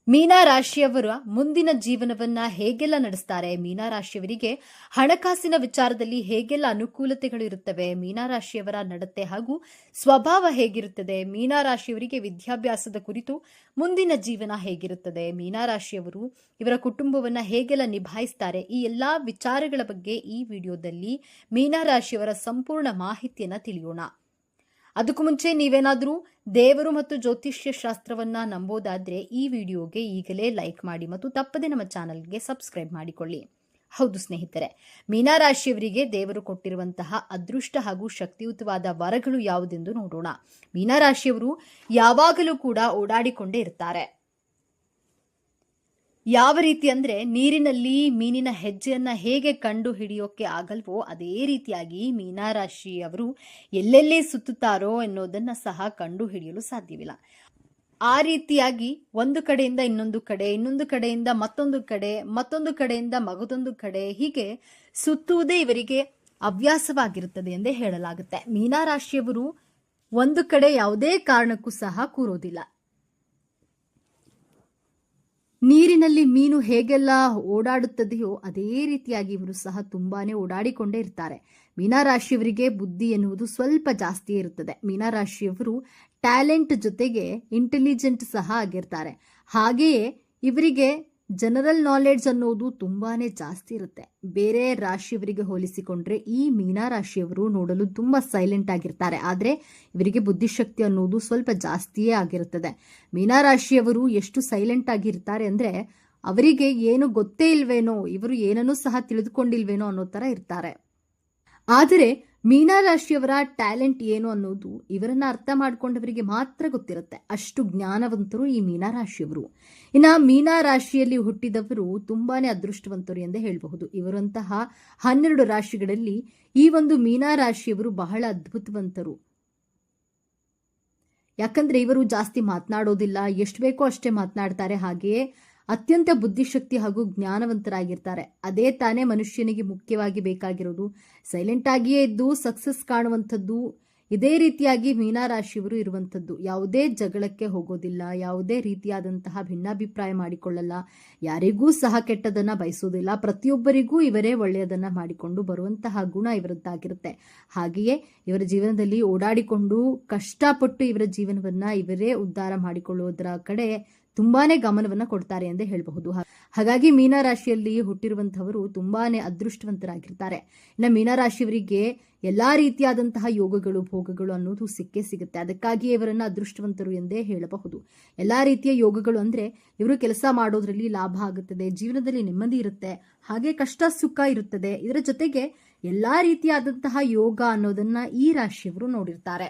ಮೀನರಾಶಿಯವರ ಮುಂದಿನ ಜೀವನವನ್ನ ಹೇಗೆಲ್ಲ ನಡೆಸ್ತಾರೆ, ಮೀನರಾಶಿಯವರಿಗೆ ಹಣಕಾಸಿನ ವಿಚಾರದಲ್ಲಿ ಹೇಗೆಲ್ಲ ಅನುಕೂಲತೆಗಳು ಇರುತ್ತವೆ, ಮೀನರಾಶಿಯವರ ನಡತೆ ಹಾಗೂ ಸ್ವಭಾವ ಹೇಗಿರುತ್ತದೆ, ಮೀನರಾಶಿಯವರಿಗೆ ವಿದ್ಯಾಭ್ಯಾಸದ ಕುರಿತು ಮುಂದಿನ ಜೀವನ ಹೇಗಿರುತ್ತದೆ, ಮೀನರಾಶಿಯವರು ಇವರ ಕುಟುಂಬವನ್ನ ಹೇಗೆಲ್ಲ ನಿಭಾಯಿಸ್ತಾರೆ, ಈ ಎಲ್ಲಾ ವಿಚಾರಗಳ ಬಗ್ಗೆ ಈ ವಿಡಿಯೋದಲ್ಲಿ ಮೀನರಾಶಿಯವರ ಸಂಪೂರ್ಣ ಮಾಹಿತಿಯನ್ನ ತಿಳಿಯೋಣ. ಅದಕ್ಕೂ ಮುಂಚೆ ನೀವೇನಾದರೂ ದೇವರು ಮತ್ತು ಜ್ಯೋತಿಷ್ಯ ಶಾಸ್ತ್ರವನ್ನ ನಂಬೋದಾದ್ರೆ ಈ ವಿಡಿಯೋಗೆ ಈಗಲೇ ಲೈಕ್ ಮಾಡಿ ಮತ್ತು ತಪ್ಪದೆ ನಮ್ಮ ಚಾನೆಲ್ಗೆ ಸಬ್ಸ್ಕ್ರೈಬ್ ಮಾಡಿಕೊಳ್ಳಿ. ಹೌದು ಸ್ನೇಹಿತರೆ, ಮೀನರಾಶಿಯವರಿಗೆ ದೇವರು ಕೊಟ್ಟಿರುವಂತಹ ಅದೃಷ್ಟ ಹಾಗೂ ಶಕ್ತಿಯುತವಾದ ವರಗಳು ಯಾವುದೆಂದು ನೋಡೋಣ. ಮೀನರಾಶಿಯವರು ಯಾವಾಗಲೂ ಕೂಡ ಓಡಾಡಿಕೊಂಡೇ ಇರ್ತಾರೆ. ಯಾವ ರೀತಿ ಅಂದ್ರೆ, ನೀರಿನಲ್ಲಿ ಮೀನಿನ ಹೆಜ್ಜೆಯನ್ನ ಹೇಗೆ ಕಂಡು ಹಿಡಿಯೋಕೆ ಆಗಲ್ವೋ ಅದೇ ರೀತಿಯಾಗಿ ಮೀನರಾಶಿಯವರು ಎಲ್ಲೆಲ್ಲಿ ಸುತ್ತುತ್ತಾರೋ ಎನ್ನುವುದನ್ನ ಸಹ ಕಂಡು ಹಿಡಿಯಲು ಸಾಧ್ಯವಿಲ್ಲ. ಆ ರೀತಿಯಾಗಿ ಒಂದು ಕಡೆಯಿಂದ ಇನ್ನೊಂದು ಕಡೆ, ಇನ್ನೊಂದು ಕಡೆಯಿಂದ ಮತ್ತೊಂದು ಕಡೆ, ಮತ್ತೊಂದು ಕಡೆಯಿಂದ ಮಗದೊಂದು ಕಡೆ, ಹೀಗೆ ಸುತ್ತುವುದೇ ಇವರಿಗೆ ಹವ್ಯಾಸವಾಗಿರುತ್ತದೆ ಎಂದೇ ಹೇಳಲಾಗುತ್ತೆ. ಮೀನರಾಶಿಯವರು ಒಂದು ಕಡೆ ಯಾವುದೇ ಕಾರಣಕ್ಕೂ ಸಹ ಕೂರೋದಿಲ್ಲ. ನೀರಿನಲ್ಲಿ ಮೀನು ಹೇಗೆಲ್ಲ ಓಡಾಡುತ್ತದೆಯೋ ಅದೇ ರೀತಿಯಾಗಿ ಇವರು ಸಹ ತುಂಬಾನೇ ಓಡಾಡಿಕೊಂಡೇ ಇರ್ತಾರೆ. ಮೀನರಾಶಿಯವರಿಗೆ ಬುದ್ಧಿ ಎನ್ನುವುದು ಸ್ವಲ್ಪ ಜಾಸ್ತಿ ಇರುತ್ತದೆ. ಮೀನರಾಶಿಯವರು ಟ್ಯಾಲೆಂಟ್ ಜೊತೆಗೆ ಇಂಟೆಲಿಜೆಂಟ್ ಸಹ ಆಗಿರ್ತಾರೆ. ಹಾಗೆಯೇ ಇವರಿಗೆ ಜನರಲ್ ನಾಲೆಡ್ಜ್ ಅನ್ನೋದು ತುಂಬಾನೇ ಜಾಸ್ತಿ ಇರುತ್ತೆ. ಬೇರೆ ರಾಶಿಯವರಿಗೆ ಹೋಲಿಸಿಕೊಂಡ್ರೆ ಈ ಮೀನರಾಶಿಯವರು ನೋಡಲು ತುಂಬಾ ಸೈಲೆಂಟ್ ಆಗಿರ್ತಾರೆ. ಆದರೆ ಇವರಿಗೆ ಬುದ್ಧಿಶಕ್ತಿ ಅನ್ನೋದು ಸ್ವಲ್ಪ ಜಾಸ್ತಿಯೇ ಆಗಿರುತ್ತದೆ. ಮೀನರಾಶಿಯವರು ಎಷ್ಟು ಸೈಲೆಂಟ್ ಆಗಿರ್ತಾರೆ ಅಂದ್ರೆ, ಅವರಿಗೆ ಏನು ಗೊತ್ತೇ ಇಲ್ವೇನೋ, ಇವರು ಏನನ್ನೂ ಸಹ ತಿಳಿದುಕೊಂಡಿಲ್ವೇನೋ ಅನ್ನೋ ತರ ಇರ್ತಾರೆ. ಆದರೆ ಮೀನರಾಶಿಯವರ ಟ್ಯಾಲೆಂಟ್ ಏನು ಅನ್ನೋದು ಇವರನ್ನ ಅರ್ಥ ಮಾಡ್ಕೊಂಡವರಿಗೆ ಮಾತ್ರ ಗೊತ್ತಿರುತ್ತೆ. ಅಷ್ಟು ಜ್ಞಾನವಂತರು ಈ ಮೀನರಾಶಿಯವರು. ಇನ್ನು ಮೀನರಾಶಿಯಲ್ಲಿ ಹುಟ್ಟಿದವರು ತುಂಬಾನೇ ಅದೃಷ್ಟವಂತರು ಎಂದೇ ಹೇಳಬಹುದು. ಇವರಂತಹ 12 ರಾಶಿಗಳಲ್ಲಿ ಈ ಒಂದು ಮೀನರಾಶಿಯವರು ಬಹಳ ಅದ್ಭುತವಂತರು. ಯಾಕಂದ್ರೆ ಇವರು ಜಾಸ್ತಿ ಮಾತನಾಡೋದಿಲ್ಲ, ಎಷ್ಟು ಬೇಕೋ ಅಷ್ಟೇ ಮಾತನಾಡ್ತಾರೆ. ಹಾಗೆಯೇ ಅತ್ಯಂತ ಬುದ್ಧಿಶಕ್ತಿ ಹಾಗೂ ಜ್ಞಾನವಂತರಾಗಿರ್ತಾರೆ. ಅದೇ ತಾನೇ ಮನುಷ್ಯನಿಗೆ ಮುಖ್ಯವಾಗಿ ಬೇಕಾಗಿರೋದು. ಸೈಲೆಂಟ್ ಆಗಿಯೇ ಇದ್ದು ಸಕ್ಸಸ್ ಕಾಣುವಂಥದ್ದು. ಇದೇ ರೀತಿಯಾಗಿ ಮೀನರಾಶಿಯವರು ಇರುವಂಥದ್ದು. ಯಾವುದೇ ಜಗಳಕ್ಕೆ ಹೋಗೋದಿಲ್ಲ, ಯಾವುದೇ ರೀತಿಯಾದಂತಹ ಭಿನ್ನಾಭಿಪ್ರಾಯ ಮಾಡಿಕೊಳ್ಳಲ್ಲ, ಯಾರಿಗೂ ಸಹ ಕೆಟ್ಟದನ್ನ ಬಯಸೋದಿಲ್ಲ. ಪ್ರತಿಯೊಬ್ಬರಿಗೂ ಇವರೇ ಒಳ್ಳೆಯದನ್ನ ಮಾಡಿಕೊಂಡು ಬರುವಂತಹ ಗುಣ ಇವರದ್ದಾಗಿರುತ್ತೆ. ಹಾಗೆಯೇ ಇವರ ಜೀವನದಲ್ಲಿ ಓಡಾಡಿಕೊಂಡು ಕಷ್ಟಪಟ್ಟು ಇವರ ಜೀವನವನ್ನ ಇವರೇ ಉದ್ಧಾರ ಮಾಡಿಕೊಳ್ಳುವುದರ ಕಡೆ ತುಂಬಾನೇ ಗಮನವನ್ನ ಕೊಡ್ತಾರೆ ಎಂದೇ ಹೇಳಬಹುದು. ಹಾಗಾಗಿ ಮೀನರಾಶಿಯಲ್ಲಿ ಹುಟ್ಟಿರುವಂತಹವರು ತುಂಬಾನೇ ಅದೃಷ್ಟವಂತರಾಗಿರ್ತಾರೆ. ಇನ್ನು ಮೀನರಾಶಿಯವರಿಗೆ ಎಲ್ಲಾ ರೀತಿಯಾದಂತಹ ಯೋಗಗಳು, ಭೋಗಗಳು ಅನ್ನೋದು ಸಿಕ್ಕೇ ಸಿಗುತ್ತೆ. ಅದಕ್ಕಾಗಿಯೇ ಇವರನ್ನ ಅದೃಷ್ಟವಂತರು ಎಂದೇ ಹೇಳಬಹುದು. ಎಲ್ಲಾ ರೀತಿಯ ಯೋಗಗಳು ಅಂದ್ರೆ ಇವರು ಕೆಲಸ ಮಾಡೋದ್ರಲ್ಲಿ ಲಾಭ ಆಗುತ್ತದೆ, ಜೀವನದಲ್ಲಿ ನೆಮ್ಮದಿ ಇರುತ್ತೆ, ಹಾಗೆ ಕಷ್ಟ ಸುಖ ಇರುತ್ತದೆ. ಇದರ ಜೊತೆಗೆ ಎಲ್ಲಾ ರೀತಿಯಾದಂತಹ ಯೋಗ ಅನ್ನೋದನ್ನ ಈ ರಾಶಿಯವರು ನೋಡಿರ್ತಾರೆ.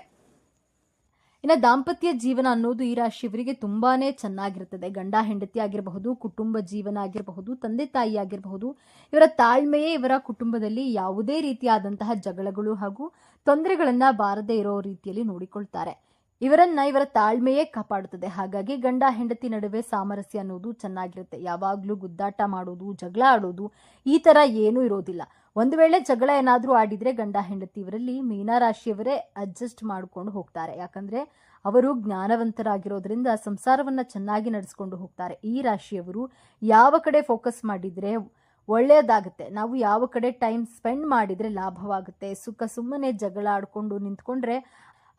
ಇನ್ನು ದಾಂಪತ್ಯ ಜೀವನ ಅನ್ನೋದು ಈ ರಾಶಿಯವರಿಗೆ ತುಂಬಾನೇ ಚೆನ್ನಾಗಿರುತ್ತದೆ. ಗಂಡ ಹೆಂಡತಿ ಆಗಿರಬಹುದು, ಕುಟುಂಬ ಜೀವನ ಆಗಿರಬಹುದು, ತಂದೆ ತಾಯಿ ಆಗಿರಬಹುದು, ಇವರ ತಾಳ್ಮೆಯೇ ಇವರ ಕುಟುಂಬದಲ್ಲಿ ಯಾವುದೇ ರೀತಿಯಾದಂತಹ ಜಗಳಗಳು ಹಾಗೂ ತೊಂದರೆಗಳನ್ನ ಬಾರದೇ ಇರೋ ರೀತಿಯಲ್ಲಿ ನೋಡಿಕೊಳ್ತಾರೆ. ಇವರ ತಾಳ್ಮೆಯೇ ಕಾಪಾಡುತ್ತದೆ. ಹಾಗಾಗಿ ಗಂಡ ಹೆಂಡತಿ ನಡುವೆ ಸಾಮರಸ್ಯ ಅನ್ನೋದು ಚೆನ್ನಾಗಿರುತ್ತೆ. ಯಾವಾಗ್ಲೂ ಗುದ್ದಾಟ ಮಾಡೋದು, ಜಗಳ ಆಡೋದು ಈ ತರ ಏನೂ ಇರೋದಿಲ್ಲ. ಒಂದು ವೇಳೆ ಜಗಳ ಏನಾದ್ರೂ ಆಡಿದ್ರೆ ಗಂಡ ಹೆಂಡತಿ ಇವರಲ್ಲಿ ಮೀನರಾಶಿಯವರೇ ಅಡ್ಜಸ್ಟ್ ಮಾಡ್ಕೊಂಡು ಹೋಗ್ತಾರೆ. ಯಾಕಂದ್ರೆ ಅವರು ಜ್ಞಾನವಂತರಾಗಿರೋದ್ರಿಂದ ಸಂಸಾರವನ್ನ ಚೆನ್ನಾಗಿ ನಡೆಸ್ಕೊಂಡು ಹೋಗ್ತಾರೆ. ಈ ರಾಶಿಯವರು ಯಾವ ಕಡೆ ಫೋಕಸ್ ಮಾಡಿದ್ರೆ ಒಳ್ಳೆಯದಾಗುತ್ತೆ. ನಾವು ಯಾವ ಕಡೆ ಟೈಮ್ ಸ್ಪೆಂಡ್ ಮಾಡಿದರೆ ಲಾಭವಾಗುತ್ತೆ. ಸುಮ್ಮನೆ ಜಗಳ ಆಡಿಕೊಂಡು ನಿಂತ್ಕೊಂಡ್ರೆ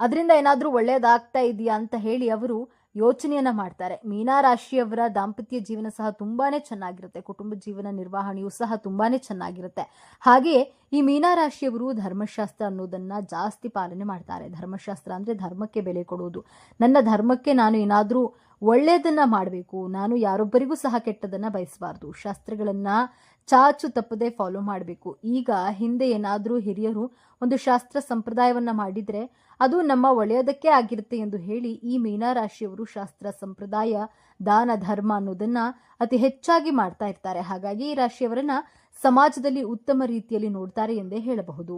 ಅದರಿಂದ ಏನಾದರೂ ಒಳ್ಳೆಯದಾಗ್ತಾ ಇದೆಯಾ ಅಂತ ಹೇಳಿ ಅವರು ಯೋಚನೆಯನ್ನ ಮಾಡ್ತಾರೆ. ಮೀನರಾಶಿಯವರ ದಾಂಪತ್ಯ ಜೀವನ ಸಹ ತುಂಬಾನೇ ಚೆನ್ನಾಗಿರುತ್ತೆ. ಕುಟುಂಬ ಜೀವನ ನಿರ್ವಹಣೆಯೂ ಸಹ ತುಂಬಾನೇ ಚೆನ್ನಾಗಿರುತ್ತೆ. ಹಾಗೆಯೇ ಈ ಮೀನರಾಶಿಯವರು ಧರ್ಮಶಾಸ್ತ್ರ ಅನ್ನೋದನ್ನ ಜಾಸ್ತಿ ಪಾಲನೆ ಮಾಡ್ತಾರೆ. ಧರ್ಮಶಾಸ್ತ್ರ ಅಂದ್ರೆ ಧರ್ಮಕ್ಕೆ ಬೆಲೆ ಕೊಡುವುದು. ನನ್ನ ಧರ್ಮಕ್ಕೆ ನಾನು ಏನಾದರೂ ಒಳ್ಳೆಯದನ್ನ ಮಾಡಬೇಕು, ನಾನು ಯಾರೊಬ್ಬರಿಗೂ ಸಹ ಕೆಟ್ಟದನ್ನ ಬಯಸಬಾರ್ದು, ಶಾಸ್ತ್ರಗಳನ್ನ ಚಾಚು ತಪ್ಪದೆ ಫಾಲೋ ಮಾಡಬೇಕು. ಈಗ ಹಿಂದೆ ಏನಾದರೂ ಹಿರಿಯರು ಒಂದು ಶಾಸ್ತ್ರ ಸಂಪ್ರದಾಯವನ್ನ ಮಾಡಿದ್ರೆ ಅದು ನಮ್ಮ ಒಳ್ಳೆಯದಕ್ಕೆ ಆಗಿರುತ್ತೆ ಎಂದು ಹೇಳಿ ಈ ಮೀನರಾಶಿಯವರು ಶಾಸ್ತ್ರ ಸಂಪ್ರದಾಯ ದಾನ ಧರ್ಮ ಅನ್ನೋದನ್ನ ಅತಿ ಹೆಚ್ಚಾಗಿ ಮಾಡ್ತಾ ಇರ್ತಾರೆ. ಹಾಗಾಗಿ ಈ ರಾಶಿಯವರನ್ನ ಸಮಾಜದಲ್ಲಿ ಉತ್ತಮ ರೀತಿಯಲ್ಲಿ ನೋಡ್ತಾರೆ ಎಂದೇ ಹೇಳಬಹುದು.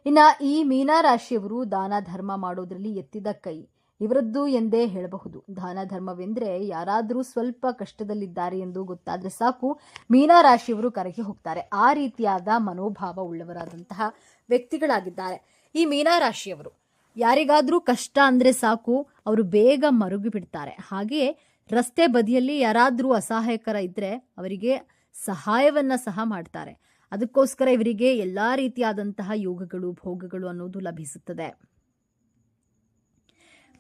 ಇನ್ನ ಈ ಮೀನರಾಶಿಯವರು ದಾನ ಧರ್ಮ ಮಾಡೋದ್ರಲ್ಲಿ ಎತ್ತಿದ ಕೈ ಇವರದ್ದು ಎಂದೇ ಹೇಳಬಹುದು. ದಾನ ಧರ್ಮವೆಂದ್ರೆ ಯಾರಾದರೂ ಸ್ವಲ್ಪ ಕಷ್ಟದಲ್ಲಿದ್ದಾರೆ ಎಂದು ಗೊತ್ತಾದ್ರೆ ಸಾಕು ಮೀನರಾಶಿಯವರು ಕರೆಗೆ ಹೋಗ್ತಾರೆ. ಆ ರೀತಿಯಾದ ಮನೋಭಾವ ಉಳ್ಳವರಾದಂತಹ ವ್ಯಕ್ತಿಗಳಾಗಿದ್ದಾರೆ ಈ ಮೀನರಾಶಿಯವರು. ಯಾರಿಗಾದ್ರೂ ಕಷ್ಟ ಅಂದ್ರೆ ಸಾಕು ಅವರು ಬೇಗ ಮರುಗಿ ಬಿಡ್ತಾರೆ. ಹಾಗೆಯೇ ರಸ್ತೆ ಬದಿಯಲ್ಲಿ ಯಾರಾದ್ರೂ ಅಸಹಾಯಕರ ಇದ್ರೆ ಅವರಿಗೆ ಸಹಾಯವನ್ನ ಸಹ ಮಾಡ್ತಾರೆ. ಅದಕ್ಕೋಸ್ಕರ ಇವರಿಗೆ ಎಲ್ಲಾ ರೀತಿಯಾದಂತಹ ಯೋಗಗಳು ಭೋಗಗಳು ಅನ್ನೋದು ಲಭಿಸುತ್ತದೆ.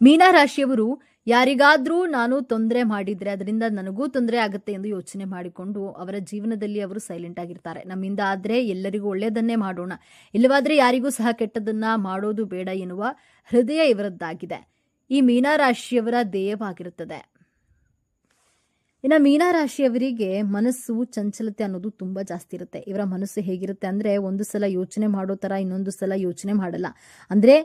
ಮೀನರಾಶಿಯವರು ಯಾರಿಗಾದ್ರೂ ನಾನು ತೊಂದರೆ ಮಾಡಿದ್ರೆ ಅದರಿಂದ ನನಗೂ ತೊಂದರೆ ಆಗುತ್ತೆ ಎಂದು ಯೋಚನೆ ಮಾಡಿಕೊಂಡು ಅವರ ಜೀವನದಲ್ಲಿ ಅವರು ಸೈಲೆಂಟ್ ಆಗಿರ್ತಾರೆ. ನಮ್ಮಿಂದ ಆದ್ರೆ ಎಲ್ಲರಿಗೂ ಒಳ್ಳೆಯದನ್ನೇ ಮಾಡೋಣ, ಇಲ್ಲವಾದ್ರೆ ಯಾರಿಗೂ ಸಹ ಕೆಟ್ಟದನ್ನ ಮಾಡೋದು ಬೇಡ ಎನ್ನುವ ಹೃದಯ ಇವರದ್ದಾಗಿದೆ. ಈ ಮೀನರಾಶಿಯವರ ಧ್ಯೇಯವಾಗಿರುತ್ತದೆ. ಇನ್ನು ಮೀನರಾಶಿಯವರಿಗೆ ಮನಸ್ಸು ಚಂಚಲತೆ ಅನ್ನೋದು ತುಂಬಾ ಜಾಸ್ತಿ ಇರುತ್ತೆ. ಇವರ ಮನಸ್ಸು ಹೇಗಿರುತ್ತೆ ಅಂದ್ರೆ ಒಂದು ಸಲ ಯೋಚನೆ ಮಾಡೋ ತರ ಇನ್ನೊಂದು ಸಲ ಯೋಚನೆ ಮಾಡಲ್ಲ. ಅಂದ್ರೆ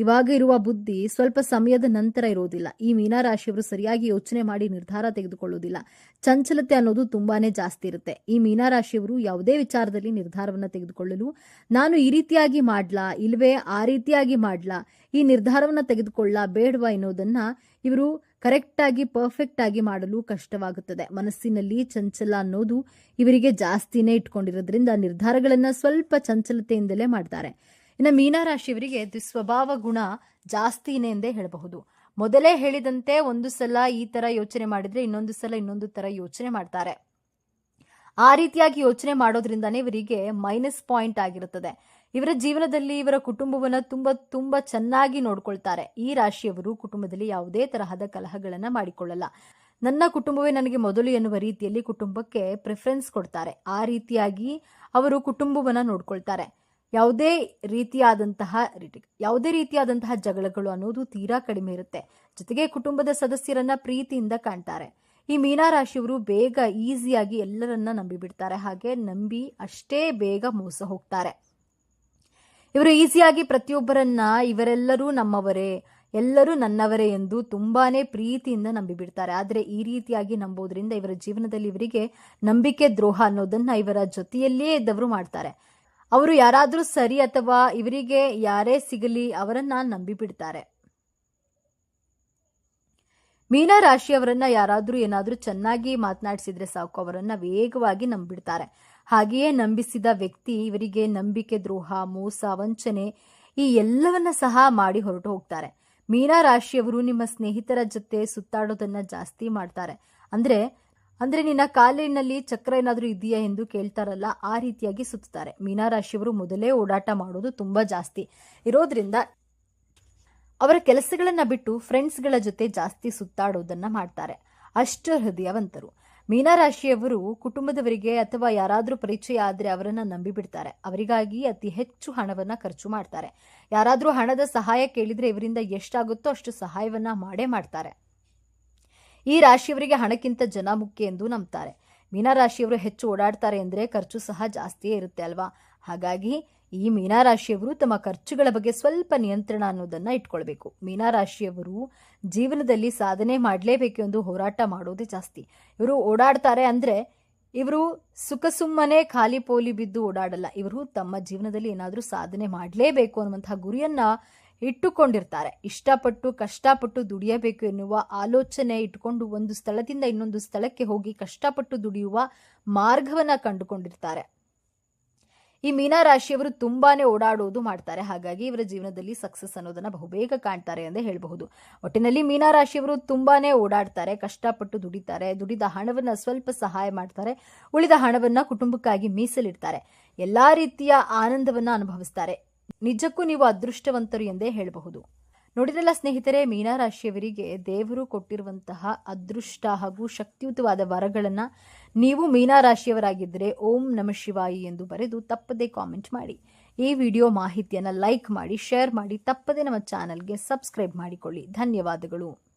ಇವಾಗ ಇರುವ ಬುದ್ಧಿ ಸ್ವಲ್ಪ ಸಮಯದ ನಂತರ ಇರೋದಿಲ್ಲ. ಈ ಮೀನರಾಶಿಯವರು ಸರಿಯಾಗಿ ಯೋಚನೆ ಮಾಡಿ ನಿರ್ಧಾರ ತೆಗೆದುಕೊಳ್ಳೋದಿಲ್ಲ. ಚಂಚಲತೆ ಅನ್ನೋದು ತುಂಬಾನೇ ಜಾಸ್ತಿ ಇರುತ್ತೆ. ಈ ಮೀನರಾಶಿಯವರು ಯಾವುದೇ ವಿಚಾರದಲ್ಲಿ ನಿರ್ಧಾರವನ್ನ ತೆಗೆದುಕೊಳ್ಳಲು ನಾನು ಈ ರೀತಿಯಾಗಿ ಮಾಡ್ಲಾ ಇಲ್ವೇ ಆ ರೀತಿಯಾಗಿ ಮಾಡ್ಲಾ, ಈ ನಿರ್ಧಾರವನ್ನ ತೆಗೆದುಕೊಳ್ಳ ಬೇಡವಾ ಎನ್ನುವುದನ್ನ ಇವರು ಕರೆಕ್ಟ್ ಆಗಿ ಪರ್ಫೆಕ್ಟ್ ಆಗಿ ಮಾಡಲು ಕಷ್ಟವಾಗುತ್ತದೆ. ಮನಸ್ಸಿನಲ್ಲಿ ಚಂಚಲ ಅನ್ನೋದು ಇವರಿಗೆ ಜಾಸ್ತಿನೇ ಇಟ್ಕೊಂಡಿರೋದ್ರಿಂದ ನಿರ್ಧಾರಗಳನ್ನ ಸ್ವಲ್ಪ ಚಂಚಲತೆಯಿಂದಲೇ ಮಾಡ್ತಾರೆ. ಇನ್ನು ಮೀನರಾಶಿಯವರಿಗೆ ದುಸ್ವಭಾವ ಗುಣ ಜಾಸ್ತಿನೇ ಎಂದೇ ಹೇಳಬಹುದು. ಮೊದಲೇ ಹೇಳಿದಂತೆ ಒಂದು ಸಲ ಈ ತರ ಯೋಚನೆ ಮಾಡಿದ್ರೆ ಇನ್ನೊಂದು ಸಲ ಇನ್ನೊಂದು ತರ ಯೋಚನೆ ಮಾಡ್ತಾರೆ. ಆ ರೀತಿಯಾಗಿ ಯೋಚನೆ ಮಾಡೋದ್ರಿಂದಾನೇ ಇವರಿಗೆ ಮೈನಸ್ ಪಾಯಿಂಟ್ ಆಗಿರುತ್ತದೆ. ಇವರ ಜೀವನದಲ್ಲಿ ಇವರ ಕುಟುಂಬವನ್ನ ತುಂಬಾ ಚೆನ್ನಾಗಿ ನೋಡ್ಕೊಳ್ತಾರೆ. ಈ ರಾಶಿಯವರು ಕುಟುಂಬದಲ್ಲಿ ಯಾವುದೇ ತರಹದ ಕಲಹಗಳನ್ನ ಮಾಡಿಕೊಳ್ಳಲ್ಲ. ನನ್ನ ಕುಟುಂಬವೇ ನನಗೆ ಮೊದಲು ಎನ್ನುವ ರೀತಿಯಲ್ಲಿ ಕುಟುಂಬಕ್ಕೆ ಪ್ರಿಫರೆನ್ಸ್ ಕೊಡ್ತಾರೆ. ಆ ರೀತಿಯಾಗಿ ಅವರು ಕುಟುಂಬವನ್ನ ನೋಡ್ಕೊಳ್ತಾರೆ. ಯಾವುದೇ ರೀತಿಯಾದಂತಹ ಜಗಳಗಳು ಅನ್ನೋದು ತೀರಾ ಕಡಿಮೆ ಇರುತ್ತೆ. ಜೊತೆಗೆ ಕುಟುಂಬದ ಸದಸ್ಯರನ್ನ ಪ್ರೀತಿಯಿಂದ ಕಾಣ್ತಾರೆ. ಈ ಮೀನರಾಶಿಯವರು ಬೇಗ ಈಸಿಯಾಗಿ ಎಲ್ಲರನ್ನ ನಂಬಿಬಿಡ್ತಾರೆ. ಹಾಗೆ ನಂಬಿ ಅಷ್ಟೇ ಬೇಗ ಮೋಸ ಹೋಗ್ತಾರೆ. ಇವರು ಈಸಿಯಾಗಿ ಪ್ರತಿಯೊಬ್ಬರನ್ನ ಇವರೆಲ್ಲರೂ ನಮ್ಮವರೇ, ಎಲ್ಲರೂ ನನ್ನವರೇ ಎಂದು ತುಂಬಾನೇ ಪ್ರೀತಿಯಿಂದ ನಂಬಿಬಿಡ್ತಾರೆ. ಆದರೆ ಈ ರೀತಿಯಾಗಿ ನಂಬೋದ್ರಿಂದ ಇವರ ಜೀವನದಲ್ಲಿ ಇವರಿಗೆ ನಂಬಿಕೆ ದ್ರೋಹ ಅನ್ನೋದನ್ನ ಇವರ ಜೊತೆಯಲ್ಲೇ ಇದ್ದವರು ಮಾಡ್ತಾರೆ. ಅವರು ಯಾರಾದ್ರೂ ಸರಿ ಅಥವಾ ಇವರಿಗೆ ಯಾರೇ ಸಿಗಲಿ ಅವರನ್ನ ನಂಬಿಬಿಡ್ತಾರೆ. ಮೀನರಾಶಿಯವರನ್ನ ಯಾರಾದ್ರೂ ಏನಾದ್ರೂ ಚೆನ್ನಾಗಿ ಮಾತನಾಡಿಸಿದ್ರೆ ಸಾಕು ಅವರನ್ನ ವೇಗವಾಗಿ ನಂಬಿಡ್ತಾರೆ. ಹಾಗೆಯೇ ನಂಬಿಸಿದ ವ್ಯಕ್ತಿ ಇವರಿಗೆ ನಂಬಿಕೆ ದ್ರೋಹ, ಮೋಸ, ವಂಚನೆ ಈ ಎಲ್ಲವನ್ನ ಸಹ ಮಾಡಿ ಹೊರಟು ಹೋಗ್ತಾರೆ. ಮೀನರಾಶಿಯವರು ನಿಮ್ಮ ಸ್ನೇಹಿತರ ಜೊತೆ ಸುತ್ತಾಡೋದನ್ನ ಜಾಸ್ತಿ ಮಾಡ್ತಾರೆ. ಅಂದ್ರೆ ನಿನ್ನ ಕಾಲಿನಲ್ಲಿ ಚಕ್ರ ಏನಾದ್ರೂ ಇದೆಯಾ ಎಂದು ಕೇಳ್ತಾರಲ್ಲ, ಆ ರೀತಿಯಾಗಿ ಸುತ್ತಾರೆ. ಮೀನರಾಶಿಯವರು ಮೊದಲೇ ಓಡಾಟ ಮಾಡೋದು ತುಂಬಾ ಜಾಸ್ತಿ ಇರೋದ್ರಿಂದ ಅವರ ಕೆಲಸಗಳನ್ನ ಬಿಟ್ಟು ಫ್ರೆಂಡ್ಸ್ಗಳ ಜೊತೆ ಜಾಸ್ತಿ ಸುತ್ತಾಡೋದನ್ನ ಮಾಡ್ತಾರೆ. ಅಷ್ಟು ಹೃದಯವಂತರು. ಮೀನರಾಶಿಯವರು ಕುಟುಂಬದವರಿಗೆ ಅಥವಾ ಯಾರಾದ್ರೂ ಪರಿಚಯ ಆದ್ರೆ ಅವರನ್ನ ನಂಬಿಬಿಡ್ತಾರೆ. ಅವರಿಗಾಗಿ ಅತಿ ಹೆಚ್ಚು ಹಣವನ್ನ ಖರ್ಚು ಮಾಡ್ತಾರೆ. ಯಾರಾದ್ರೂ ಹಣದ ಸಹಾಯ ಕೇಳಿದ್ರೆ ಇವರಿಂದ ಎಷ್ಟಾಗುತ್ತೋ ಅಷ್ಟು ಸಹಾಯವನ್ನ ಮಾಡೇ ಮಾಡ್ತಾರೆ. ಈ ರಾಶಿಯವರಿಗೆ ಹಣಕ್ಕಿಂತ ಜನ ಮುಖ್ಯ ಎಂದು ನಂಬ್ತಾರೆ. ಮೀನರಾಶಿಯವರು ಹೆಚ್ಚು ಓಡಾಡ್ತಾರೆ ಅಂದ್ರೆ ಖರ್ಚು ಸಹ ಜಾಸ್ತಿಯೇ ಇರುತ್ತೆ ಅಲ್ವಾ. ಹಾಗಾಗಿ ಈ ಮೀನರಾಶಿಯವರು ತಮ್ಮ ಖರ್ಚುಗಳ ಬಗ್ಗೆ ಸ್ವಲ್ಪ ನಿಯಂತ್ರಣ ಅನ್ನೋದನ್ನ ಇಟ್ಕೊಳ್ಬೇಕು. ಮೀನರಾಶಿಯವರು ಜೀವನದಲ್ಲಿ ಸಾಧನೆ ಮಾಡಲೇಬೇಕು ಎಂದು ಹೋರಾಟ ಮಾಡೋದೇ ಜಾಸ್ತಿ. ಇವರು ಓಡಾಡ್ತಾರೆ ಅಂದ್ರೆ ಇವರು ಸುಮ್ಮನೆ ಖಾಲಿ ಪೋಲಿ ಬಿದ್ದು ಓಡಾಡಲ್ಲ. ಇವರು ತಮ್ಮ ಜೀವನದಲ್ಲಿ ಏನಾದ್ರೂ ಸಾಧನೆ ಮಾಡಲೇಬೇಕು ಅನ್ನುವಂತಹ ಗುರಿಯನ್ನ ಇಟ್ಟುಕೊಂಡಿರ್ತಾರೆ. ಇಷ್ಟಪಟ್ಟು ಕಷ್ಟಪಟ್ಟು ದುಡಿಯಬೇಕು ಎನ್ನುವ ಆಲೋಚನೆ ಇಟ್ಟುಕೊಂಡು ಒಂದು ಸ್ಥಳದಿಂದ ಇನ್ನೊಂದು ಸ್ಥಳಕ್ಕೆ ಹೋಗಿ ಕಷ್ಟಪಟ್ಟು ದುಡಿಯುವ ಮಾರ್ಗವನ್ನ ಕಂಡುಕೊಂಡಿರ್ತಾರೆ. ಈ ಮೀನಾ ರಾಶಿಯವರು ತುಂಬಾನೇ ಓಡಾಡೋದು ಮಾಡ್ತಾರೆ. ಹಾಗಾಗಿ ಇವರ ಜೀವನದಲ್ಲಿ ಸಕ್ಸಸ್ ಅನ್ನೋದನ್ನ ಬಹುಬೇಗ ಕಾಣ್ತಾರೆ ಎಂದೇ ಹೇಳಬಹುದು. ಒಟ್ಟಿನಲ್ಲಿ ಮೀನಾ ರಾಶಿಯವರು ತುಂಬಾನೇ ಓಡಾಡ್ತಾರೆ, ಕಷ್ಟಪಟ್ಟು ದುಡಿತಾರೆ, ದುಡಿದ ಹಣವನ್ನ ಸ್ವಲ್ಪ ಸಹಾಯ ಮಾಡ್ತಾರೆ, ಉಳಿದ ಹಣವನ್ನ ಕುಟುಂಬಕ್ಕಾಗಿ ಮೀಸಲಿಡ್ತಾರೆ, ಎಲ್ಲಾ ರೀತಿಯ ಆನಂದವನ್ನ ಅನುಭವಿಸ್ತಾರೆ. ನಿಜಕ್ಕೂ ನೀವು ಅದೃಷ್ಟವಂತರು ಎಂದೇ ಹೇಳಬಹುದು. ನೋಡಿದ್ರಲ್ಲ ಸ್ನೇಹಿತರೆ, ಮೀನಾ ರಾಶಿಯವರಿಗೆ ದೇವರು ಕೊಟ್ಟಿರುವಂತಹ ಅದೃಷ್ಟ ಹಾಗೂ ಶಕ್ತಿಯುತವಾದ ವರಗಳನ್ನ ನೀವು ಮೀನಾ ರಾಶಿಯವರಾಗಿದ್ದರೆ ಓಂ ನಮಃ ಶಿವಾಯಿ ಎಂದು ಬರೆದು ತಪ್ಪದೇ ಕಾಮೆಂಟ್ ಮಾಡಿ. ಈ ವಿಡಿಯೋ ಮಾಹಿತಿಯನ್ನು ಲೈಕ್ ಮಾಡಿ, ಶೇರ್ ಮಾಡಿ, ತಪ್ಪದೇ ನಮ್ಮ ಚಾನಲ್ಗೆ ಸಬ್ಸ್ಕ್ರೈಬ್ ಮಾಡಿಕೊಳ್ಳಿ. ಧನ್ಯವಾದಗಳು.